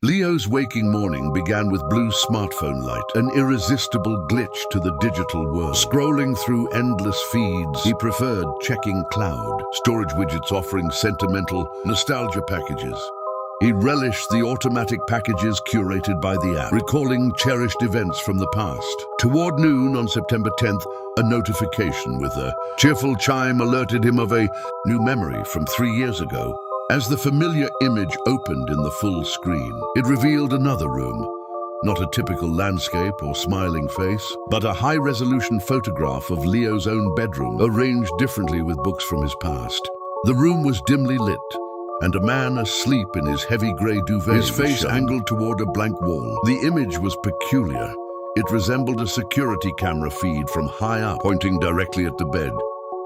Leo's waking morning began with blue smartphone light, an irresistible glitch to the digital world. Scrolling through endless feeds, he preferred checking cloud, storage widgets offering sentimental nostalgia packages. He relished the automatic packages curated by the app, recalling cherished events from the past. Toward noon on September 10th, a notification with a cheerful chime alerted him of a new memory from 3 years ago. As the familiar image opened in the full screen, it revealed another room. Not a typical landscape or smiling face, but a high-resolution photograph of Leo's own bedroom, arranged differently with books from his past. The room was dimly lit, and a man asleep in his heavy grey duvet, his face angled toward a blank wall. The image was peculiar. It resembled a security camera feed from high up, pointing directly at the bed.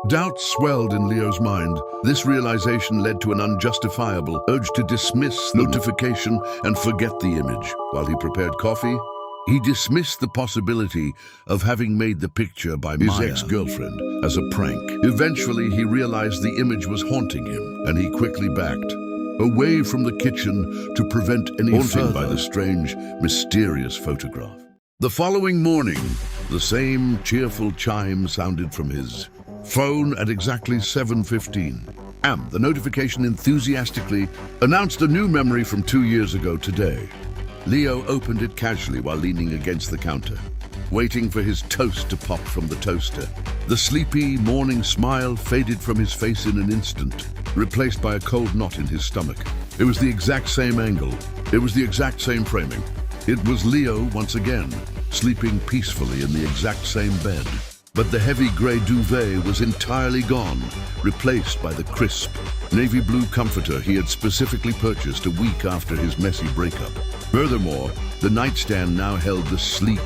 Doubt swelled in Leo's mind. This realization led to an unjustifiable urge to dismiss the notification and forget the image. While he prepared coffee, he dismissed the possibility of having made the picture by his ex-girlfriend as a prank. Eventually, he realized the image was haunting him, and he quickly backed away from the kitchen to prevent any further by the strange, mysterious photograph. The following morning, the same cheerful chime sounded from his phone at exactly 7:15. The notification enthusiastically announced a new memory from 2 years ago today. Leo opened it casually while leaning against the counter, waiting for his toast to pop from the toaster. The sleepy morning smile faded from his face in an instant, replaced by a cold knot in his stomach. It was the exact same angle. It was the exact same framing. It was Leo once again, sleeping peacefully in the exact same bed. But the heavy grey duvet was entirely gone, replaced by the crisp, navy blue comforter he had specifically purchased a week after his messy breakup. Furthermore, the nightstand now held the sleek,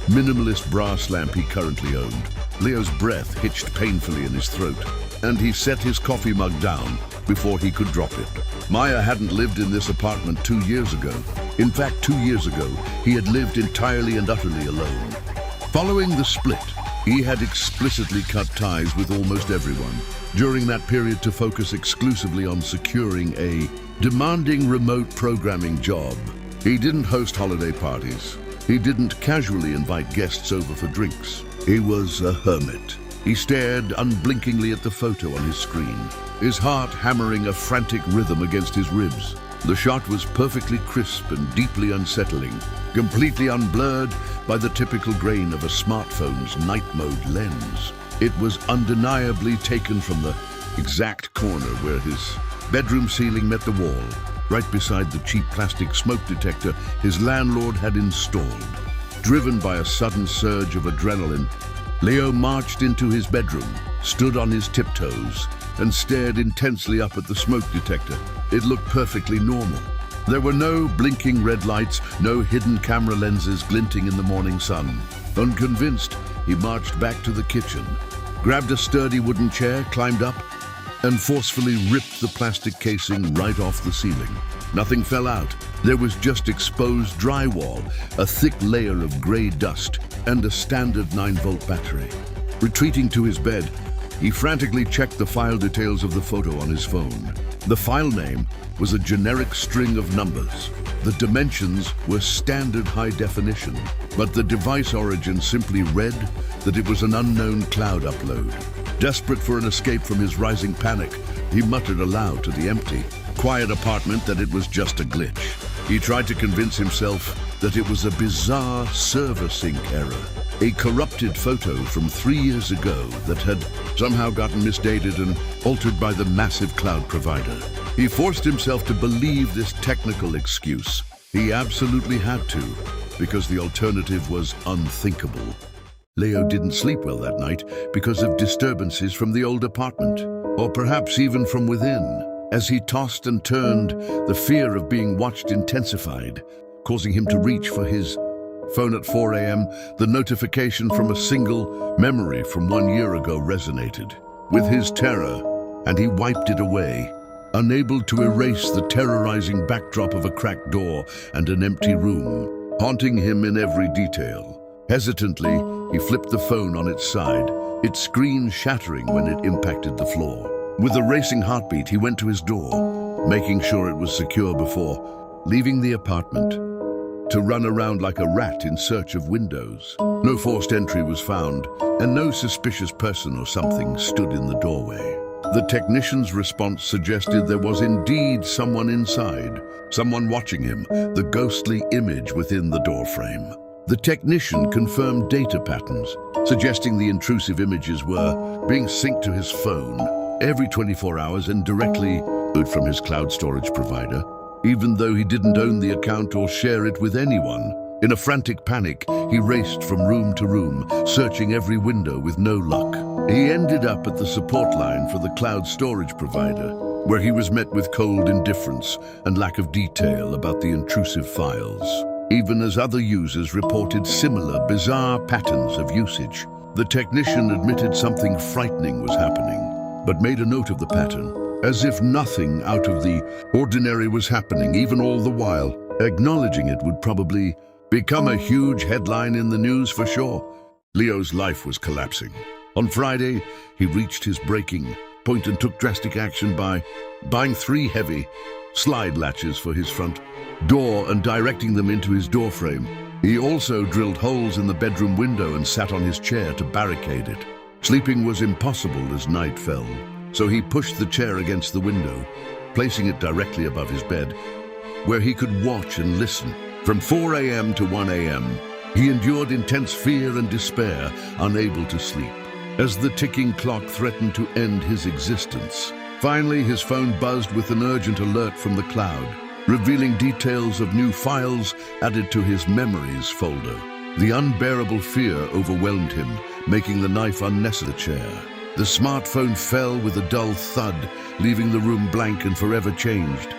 minimalist brass lamp he currently owned. Leo's breath hitched painfully in his throat, and he set his coffee mug down before he could drop it. Maya hadn't lived in this apartment 2 years ago. In fact, 2 years ago, he had lived entirely and utterly alone. Following the split, he had explicitly cut ties with almost everyone during that period to focus exclusively on securing a demanding remote programming job. He didn't host holiday parties. He didn't casually invite guests over for drinks. He was a hermit. He stared unblinkingly at the photo on his screen, his heart hammering a frantic rhythm against his ribs. The shot was perfectly crisp and deeply unsettling, completely unblurred by the typical grain of a smartphone's night mode lens. It was undeniably taken from the exact corner where his bedroom ceiling met the wall, right beside the cheap plastic smoke detector his landlord had installed. Driven by a sudden surge of adrenaline, Leo marched into his bedroom, stood on his tiptoes, and stared intensely up at the smoke detector. It looked perfectly normal. There were no blinking red lights, no hidden camera lenses glinting in the morning sun. Unconvinced, he marched back to the kitchen, grabbed a sturdy wooden chair, climbed up, and forcefully ripped the plastic casing right off the ceiling. Nothing fell out. There was just exposed drywall, a thick layer of gray dust, and a standard 9-volt battery. Retreating to his bed, he frantically checked the file details of the photo on his phone. The file name was a generic string of numbers. The dimensions were standard high definition, but the device origin simply read that it was an unknown cloud upload. Desperate for an escape from his rising panic, he muttered aloud to the empty, quiet apartment that it was just a glitch. He tried to convince himself that it was a bizarre server sync error, a corrupted photo from 3 years ago that had somehow gotten misdated and altered by the massive cloud provider. He forced himself to believe this technical excuse. He absolutely had to, because the alternative was unthinkable. Leo didn't sleep well that night because of disturbances from the old apartment, or perhaps even from within. As he tossed and turned, the fear of being watched intensified, causing him to reach for his phone at 4 a.m. The notification from a single memory from 1 year ago resonated with his terror, and he wiped it away, unable to erase the terrorizing backdrop of a cracked door and an empty room, haunting him in every detail. Hesitantly, he flipped the phone on its side, its screen shattering when it impacted the floor. With a racing heartbeat, he went to his door, making sure it was secure before leaving the apartment to run around like a rat in search of windows. No forced entry was found, and no suspicious person or something stood in the doorway. The technician's response suggested there was indeed someone inside, someone watching him, the ghostly image within the doorframe. The technician confirmed data patterns, suggesting the intrusive images were being synced to his phone every 24 hours and directly from his cloud storage provider, even though he didn't own the account or share it with anyone. In a frantic panic, he raced from room to room, searching every window with no luck. He ended up at the support line for the cloud storage provider, where he was met with cold indifference and lack of detail about the intrusive files. Even as other users reported similar, bizarre patterns of usage, the technician admitted something frightening was happening, but made a note of the pattern, as if nothing out of the ordinary was happening, even all the while. Acknowledging it would probably become a huge headline in the news for sure. Leo's life was collapsing. On Friday, he reached his breaking point and took drastic action by buying 3 heavy slide latches for his front door and directing them into his doorframe. He also drilled holes in the bedroom window and sat on his chair to barricade it. Sleeping was impossible as night fell, so he pushed the chair against the window, placing it directly above his bed, where he could watch and listen. From 4 a.m. to 1 a.m., he endured intense fear and despair, unable to sleep, as the ticking clock threatened to end his existence. Finally, his phone buzzed with an urgent alert from the cloud, revealing details of new files added to his memories folder. The unbearable fear overwhelmed him, making the knife unnecessary. The smartphone fell with a dull thud, leaving the room blank and forever changed.